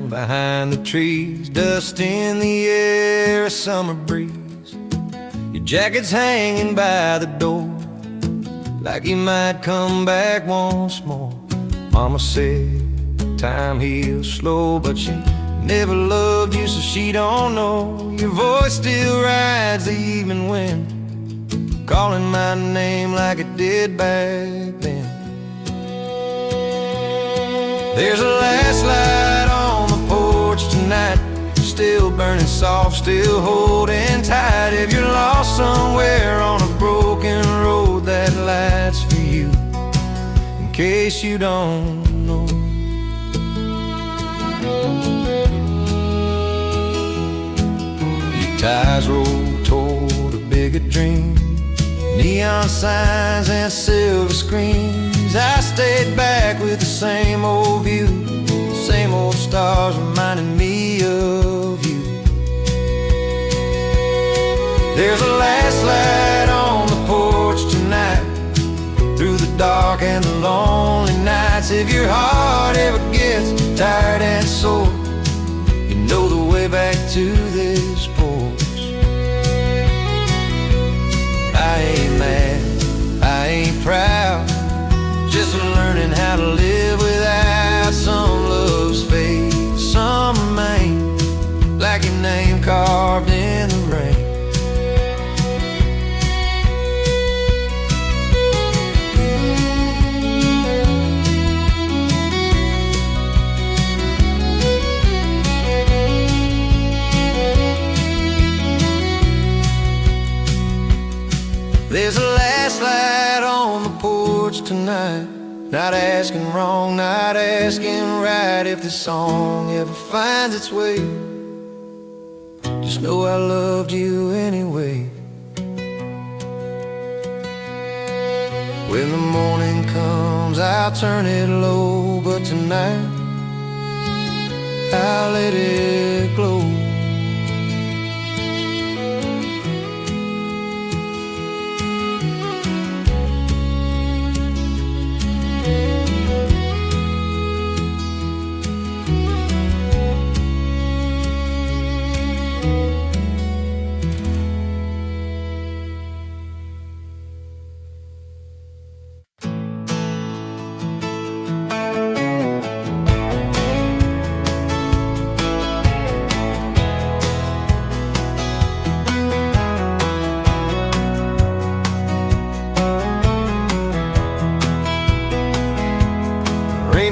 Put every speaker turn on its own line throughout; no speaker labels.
behind the trees, dust in the air, a summer breeze. Your jacket's hanging by the door, like you might come back once more. Mama said time heals slow, but she never loved you, so she don't know. Your voice still rides the evening wind, calling my name like it did back then. There's a last light on the porch tonight, still burning soft, still holding tight. If you're lost somewhere on a broken road, that light's for you, in case you don't know. Your tires roll toward a bigger dream, neon signs and silver screens. I stayed back with the same old view, same old stars reminding me of you. There's a last light on the porch tonight, through the dark and the lonely nights. If your heart ever gets tired and sore, you know the way back to this porch. I ain't mad, I ain't proud, just learning how to live without. Some loves fade, some remain, like your name carved in the rain. There's a last light on the porch tonight, not asking wrong, not asking right. If this song ever finds its way, just know I loved you anyway. When the morning comes, I'll turn it low, but tonight I'll let it glow.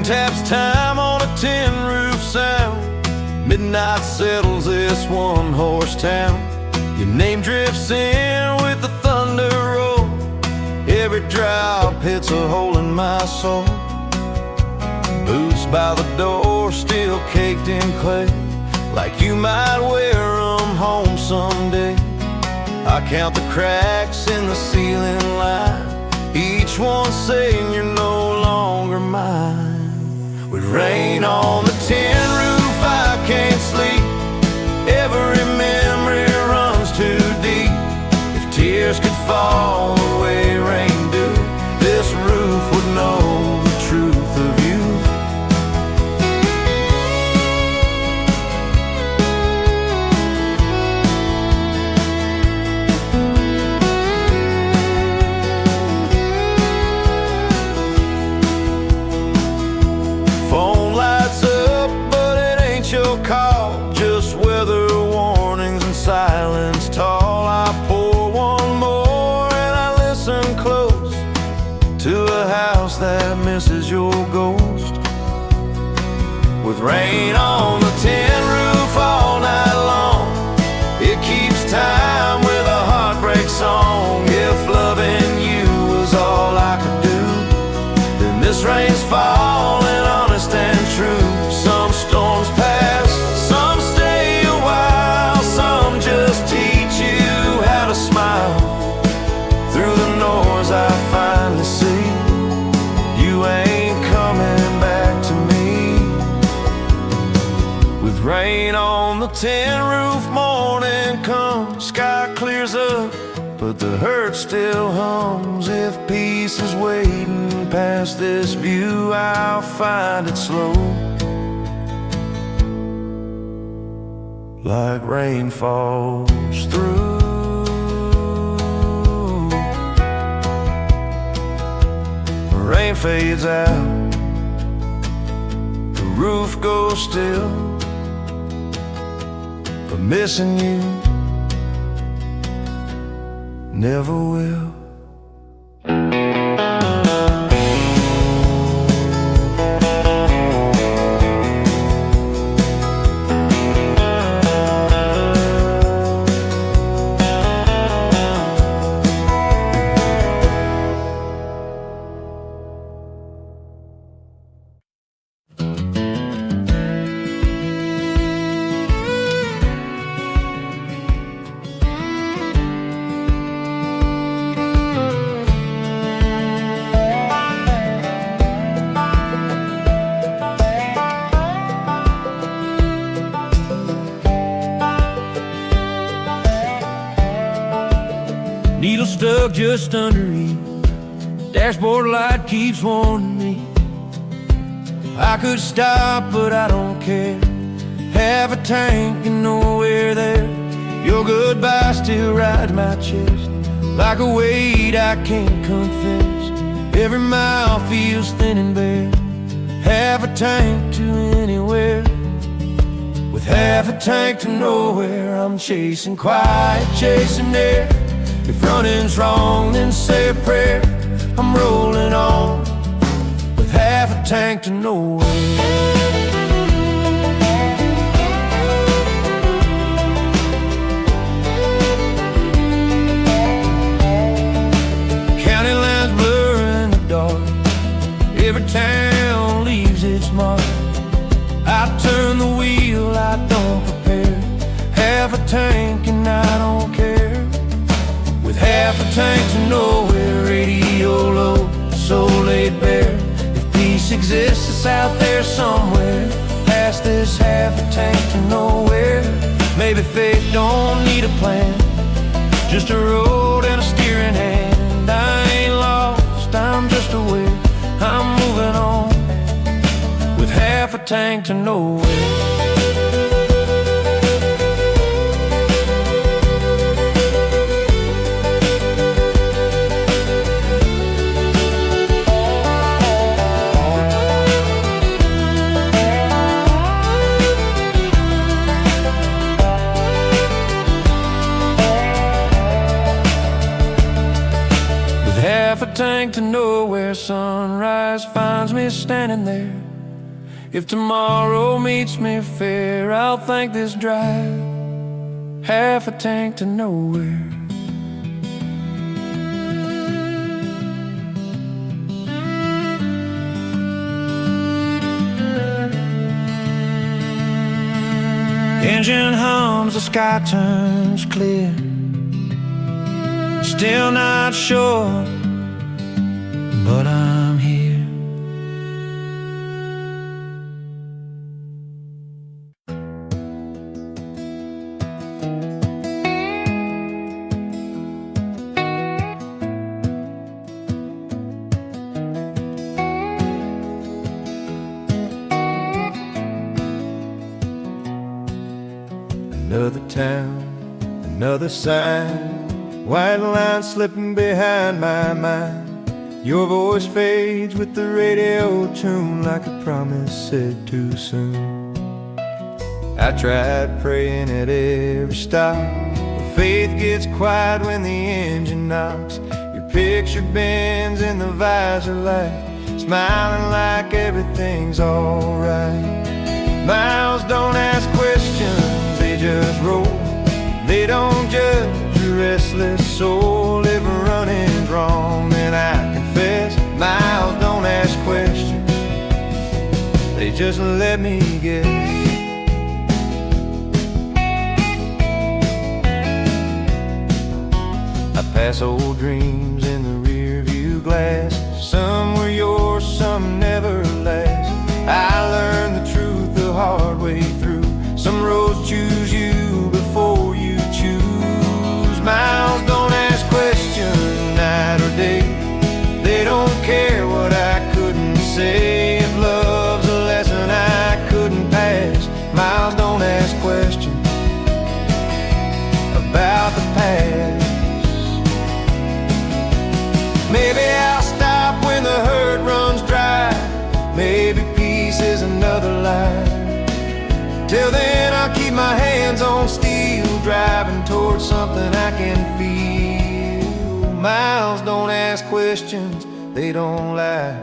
Taps time on a tin roof sound, midnight settles this one-horse town. Your name drifts in with the thunder roll, every drop hits a hole in my soul. Boots by the door, still caked in clay, like you might wear them home someday. I count the cracks in the ceiling line, each one saying you're no longer mine. With rain on the tin roof, I can't sleep, every memory runs too deep. If tears could fall the way rain do, this roof would know the truth of you. Phone lights up, but it ain't your call, just weather warnings and silence tall. I pour one more and I listen close to a house that misses your ghost. With rain on the tin roof all night long, it keeps time with a heartbreak song. If loving you was all I could do, then this rain's falling honest and true. Some storms pass, some stay a while, some just teach you how to smile. Through the noise I finally see, you ain't coming back to me. With rain on the tin roof, morning comes, sky clears up, but the hurt still hums. If peace is waiting past this view, I'll find it slow. like rain falls through. The rain fades out, the roof goes still, but missing you never will.
Needle stuck just underneath, dashboard light keeps warning me. I could stop, but I don't care. Half a tank and nowhere there. Your goodbye still rides my chest like a weight I can't confess. Every mile feels thin and bare. Half a tank to anywhere, with half a tank to nowhere. I'm chasing quiet, chasing air. If running's wrong, then say a prayer. I'm rolling on with half a tank to nowhere. County lines blur in the dark, every town leaves its mark. I turn the wheel, I don't prepare. Half a tank and I don't care. With half a tank to nowhere, radio low, so laid bare. If peace exists, it's out there somewhere, past this half a tank to nowhere. Maybe faith don't need a plan, just a road and a steering hand. I ain't lost, I'm just aware. I'm moving on with half a tank to nowhere. Half a tank to nowhere, sunrise finds me standing there. If tomorrow meets me fair, I'll thank this drive. Half a tank to nowhere. Engine hums, the sky turns clear. Still not sure, but I'm here.
Another town, another sign, white line slipping behind my mind. Your voice fades with the radio tune like a promise said too soon. I tried praying at every stop, but faith gets quiet when the engine knocks. Your picture bends in the visor light, smiling like everything's alright. Miles don't ask questions, they just roll. They don't judge a restless soul. If running's wrong, then I confess. Miles don't ask questions, they just let me guess. I pass old dreams in the rear view glass. Some were yours, some never last. I learned the truth the hard way through. Some roads choose you before you choose. Miles don't ask questions night or day. They don't care what I couldn't say. If love's a lesson I couldn't pass, miles don't ask questions,
Till then I'll keep my hands on steel, driving towards something I can feel. Miles don't ask questions, they don't lie,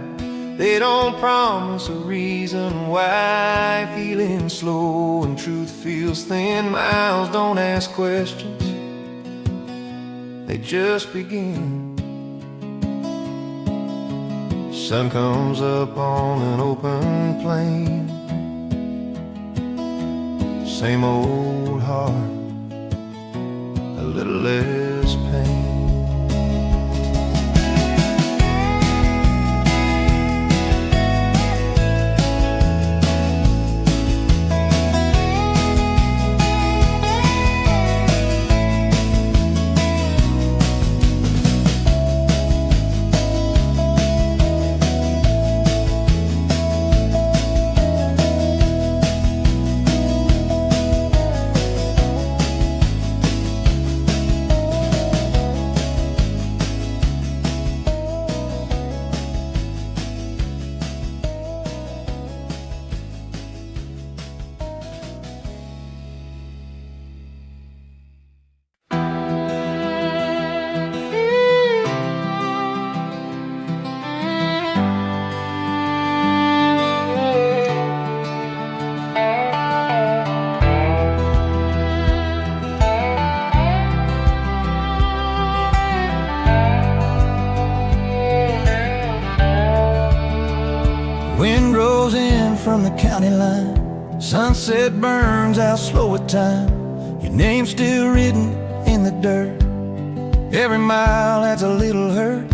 they don't promise a reason why. Feeling slow and truth feels thin. Miles don't ask questions, they just begin. Sun comes up on an open plain. Same old heart, a little less pain. Wind rolls in from the county line. Sunset burns out slow with time. Your name's still written in the dirt. Every mile adds a little hurt.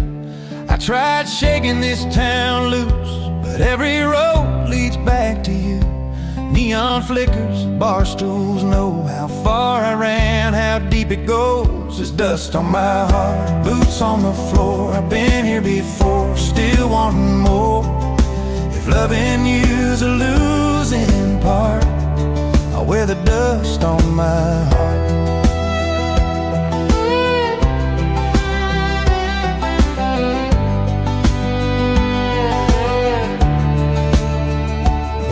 I tried shaking this town loose, but every road leads back to you. Neon flickers, bar stools know how far I ran, how deep it goes. There's dust on my heart, boots on the floor. I've been here before, still wanting more. If loving you's a losing part, I'll wear the dust on my heart.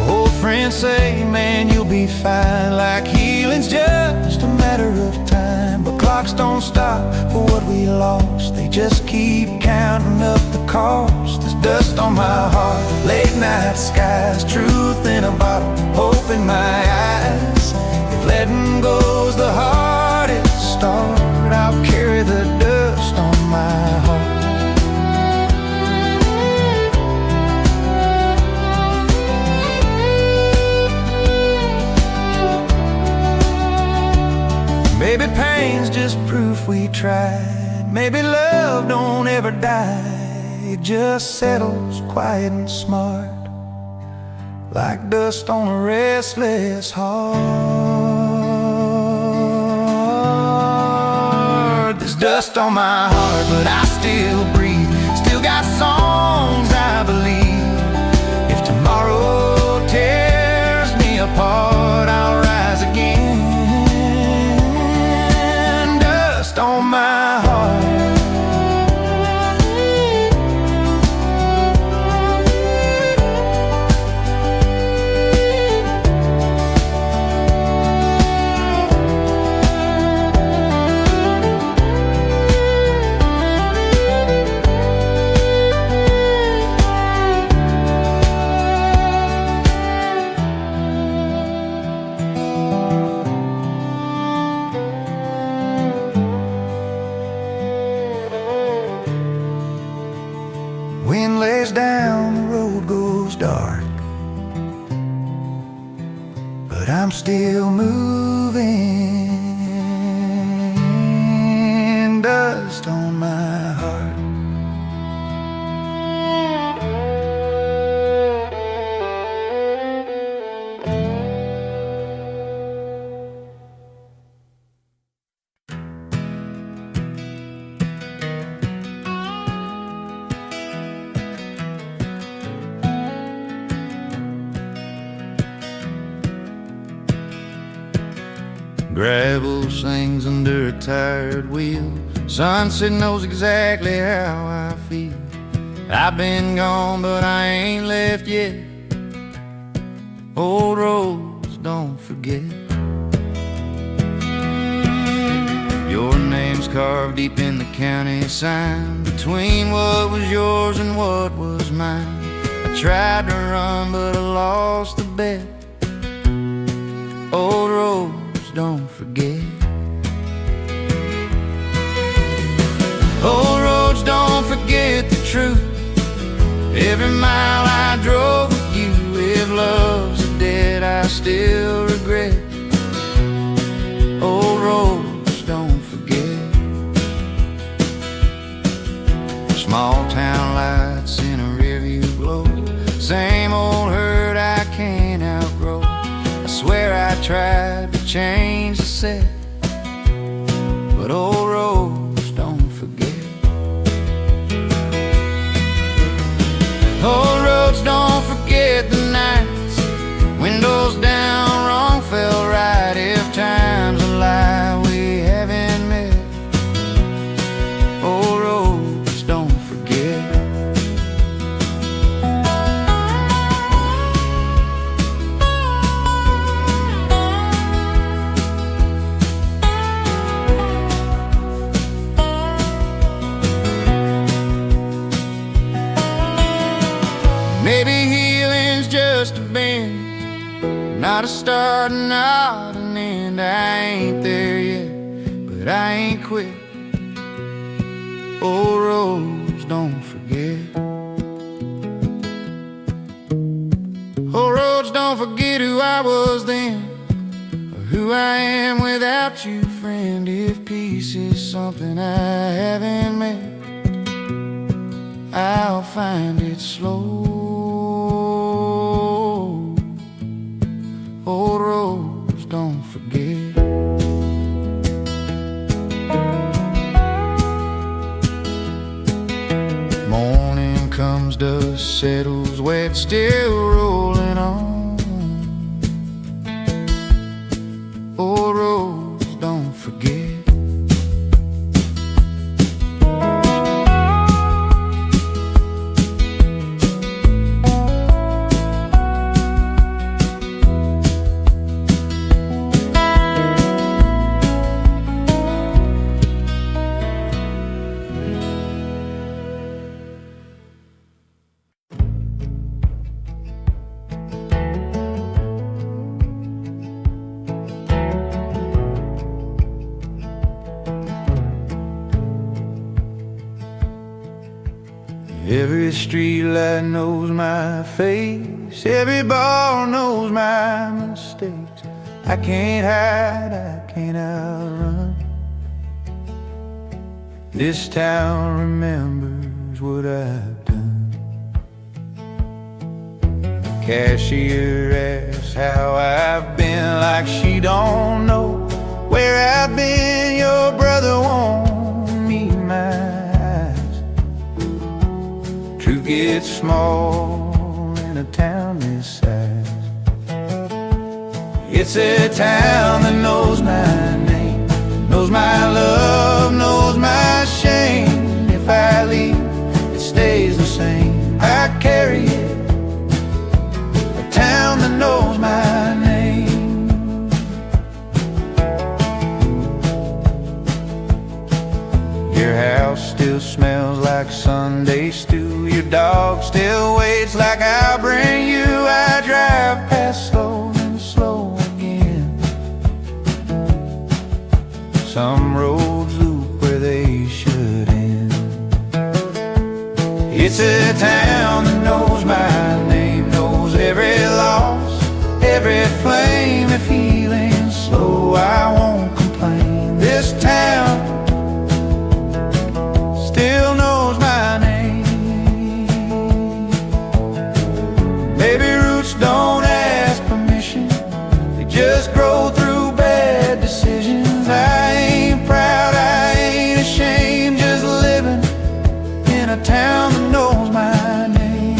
Old friends say, man, you'll be fine, like healing's just a matter of time. But clocks don't stop for what we lost, they just keep counting up the cost. There's dust on my heart, late night skies, truth in a bottle, hope in my eyes. If letting go's the hardest start, I'll carry the dust on my heart. Maybe pain's just proof we tried. Maybe love don't ever die. It just settles quiet and smart, like dust on a restless heart. There's dust on my heart, but I still breathe. Still got songs I believe. If tomorrow tears me apart, I'll rise again. Dust on my heart. Wind lays down, the road goes dark, but I'm still moving. Dust on my heart. Gravel sings under a tired wheel. Sunset knows exactly how I feel. I've been gone, but I ain't left yet. Old roads don't forget. Your name's carved deep in the county sign, between what was yours and what was mine. I tried to run but I lost the bet. Old roads don't forget. Old roads don't forget the truth. Every mile I drove with you, if love's a debt I still regret. Old roads don't forget. Small town lights in a rearview glow, same old hurt I can't outgrow. I swear I tried to change the set, but old roads don't forget. Old roads don't forget the nights, windows down, wrong felt right. If time's a lie, we haven't met. Old roads don't forget. Maybe healing's just a bend, not a start, not an end. I ain't there yet, but I ain't quit. Old roads don't forget. Old roads don't forget who I was then, or who I am without you, friend. If peace is something I haven't met, I'll find it slow. Old roads don't forget. Morning comes, dust settles, wet, still rolling on. Old roads don't forget. Every street light knows my face, every bar knows my mistakes. I can't hide, I can't outrun. This town remembers what I've done. Cashier asks how I've been, like she don't know where I've been. Your brother won't meet my eyes. Truth gets small in a town this size. It's a town that knows my name, knows my love, knows my shame. If I leave, it stays the same. I carry it. A town that knows my name. Your house still smells like Sunday stew. Your dog still waits like I'll bring you. I drive past slow and slow again. Some roads loop where they should end. It's a town that knows my name, knows every loss, every flame. If healing's slow, I won't complain. This town still knows my name. Maybe roots don't ask permission, they just grow through bad decisions. I ain't proud, I ain't ashamed, just living in a town that knows my name.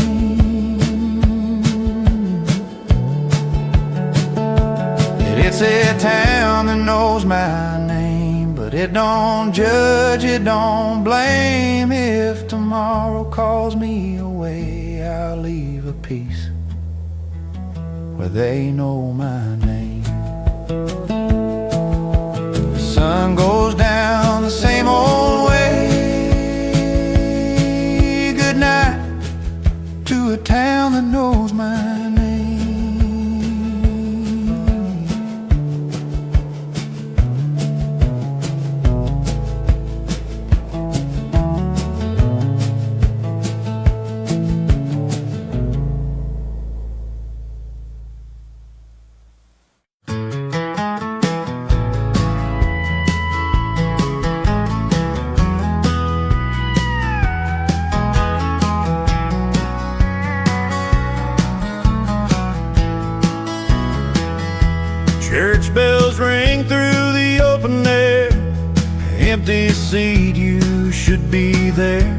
It's a town that knows my name, but it don't judge, it don't blame. If tomorrow calls me away, I'll leave a piece where they know my name. The sun goes down the same old way. Good night to a town that knows my name.
Church bells ring through the open air. Empty seat, you should be there.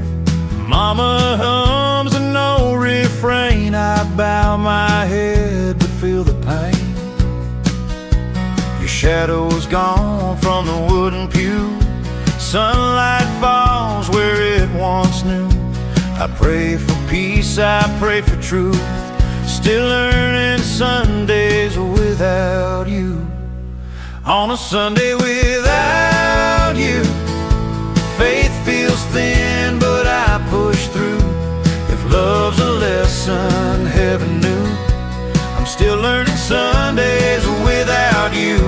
Mama hums an old refrain. I bow my head but feel the pain. Your shadow's gone from the wooden pew. Sunlight falls where it once knew. I pray for peace, I pray for truth. Still learning Sundays without you. On a Sunday without you, faith feels thin, but I push through. If love's a lesson heaven knew, I'm still learning Sundays without you.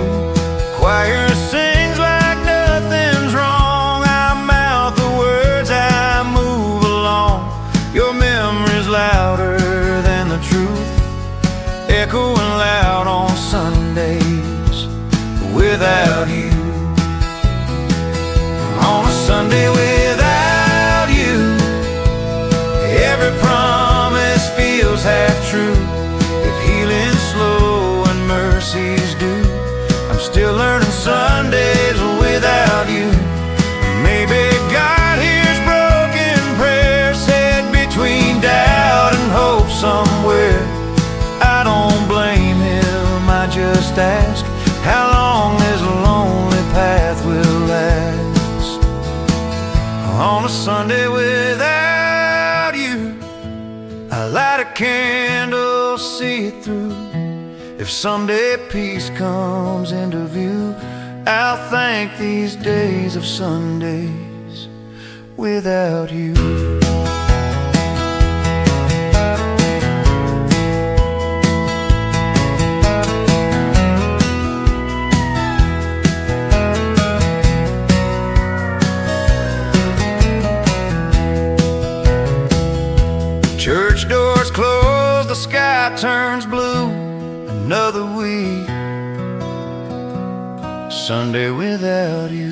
Choir sings like nothing's wrong. I mouth the words, I move along. Your memory's louder than the truth, echoing loud on Sundays without you. On a Sunday without you, every promise feels half true. If healing's slow and mercy's due, I'm still learning Sundays without you. Maybe God hears broken prayers said between doubt and hope somewhere. I don't blame him, I just ask how long this lonely path will last. On a Sunday without you, I light a candle, see it through. If someday peace comes into view, I'll thank these days of Sundays without you. Church doors close, the sky turns blue. Another week, Sunday without you.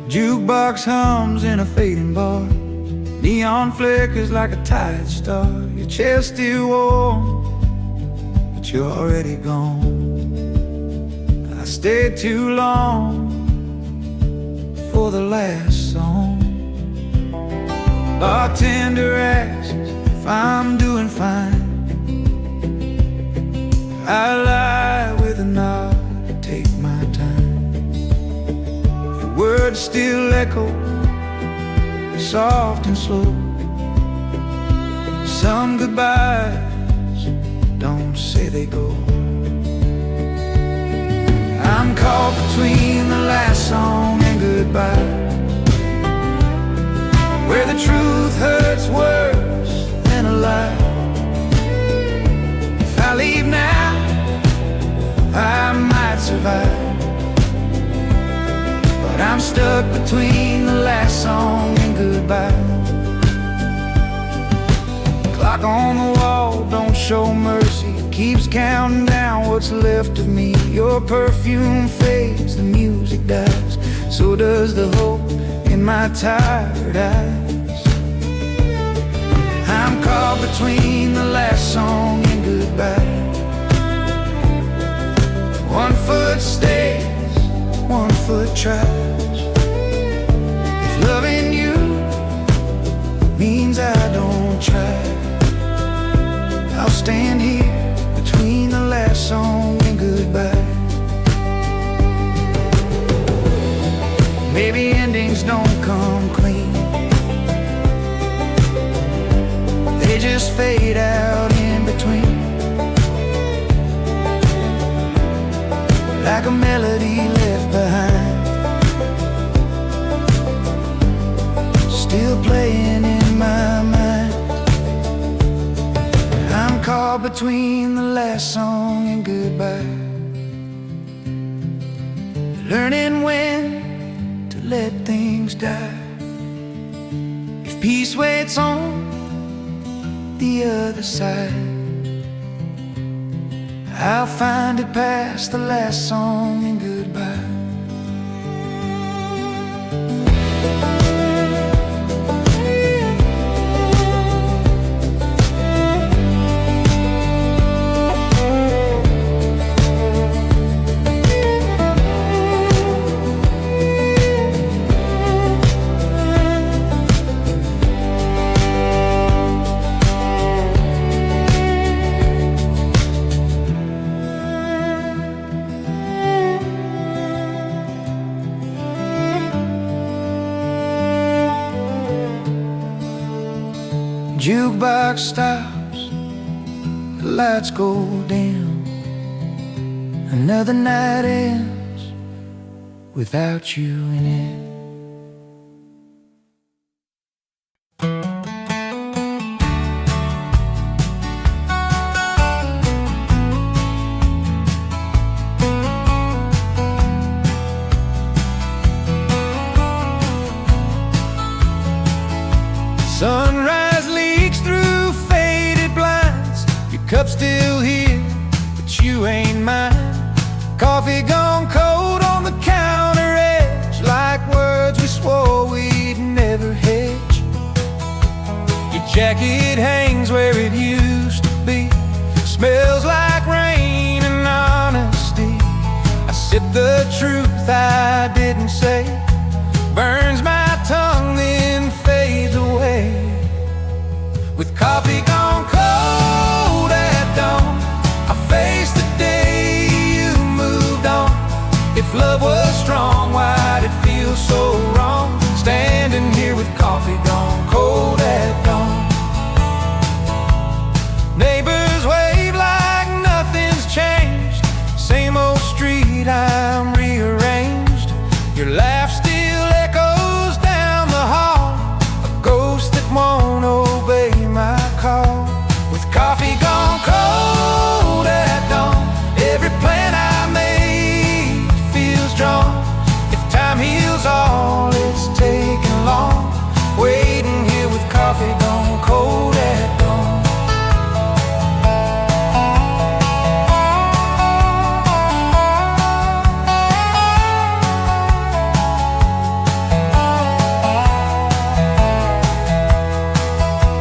Jukebox hums in a fading bar. Neon flickers like a tired star. Your chair's still warm, but you're already gone. I stayed too long for the last song. Bartender asks if I'm doing fine. I lie with a nod, take my time. Your words still echo, soft and slow. Some goodbyes don't say they go. I'm caught between the last song and goodbye, where the truth hurts worse than a lie. If I leave now, I might survive, but I'm stuck between the last song and goodbye. Clock on the wall don't show mercy, keeps counting down what's left of me. Your perfume fades, the music dies, so does the hope in my tired eyes. I'm caught between the last song and goodbye. One foot stays, one foot tries. If loving you means I don't try,
stand here between the last song and goodbye. Maybe endings don't come clean, they just fade out in between, like a melody left behind, still playing in my mind. I'm caught between the last song and goodbye, learning when to let things die. If peace waits on the other side, I'll find it past the last song and goodbye. Jukebox stops, the lights go dim, another night ends without you in it.
Sunrise leaks through faded blinds. Your cup's still here, but you ain't mine. Coffee gone cold on the counter edge, like words we swore we'd never hedge. Your jacket hangs where it used to be, smells like rain and honesty. I sip the truth I didn't say, burns my tongue then fades away. With coffee gone cold at dawn, I face the day you moved on. If love was strong, why'd it feel so wrong? Standing here with coffee gone cold at dawn. Neighbors wave like nothing's changed, same old street, I'm rearranged. Your laugh still echoes down the hall, a ghost that won't obey my call. With coffee gone cold at dawn, every plan I made feels drawn. If time heals all, it's taken long, waiting here with coffee gone cold at dawn.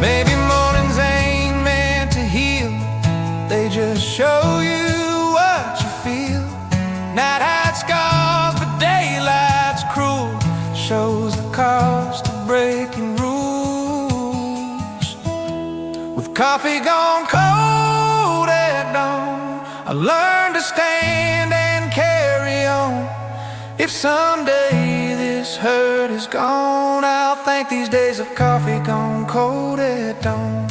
Maybe mornings ain't meant to heal, they just show you what you feel. Night hides scars, but daylight's cruel, shows the cost of breaking rules. With coffee gone cold at dawn, I learned to stand and carry on. If someday this hurt is gone, I'll thank these days of coffee gone cold at dawn.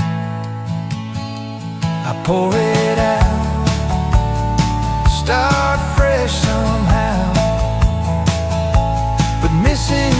I pour it out, start fresh somehow, but missing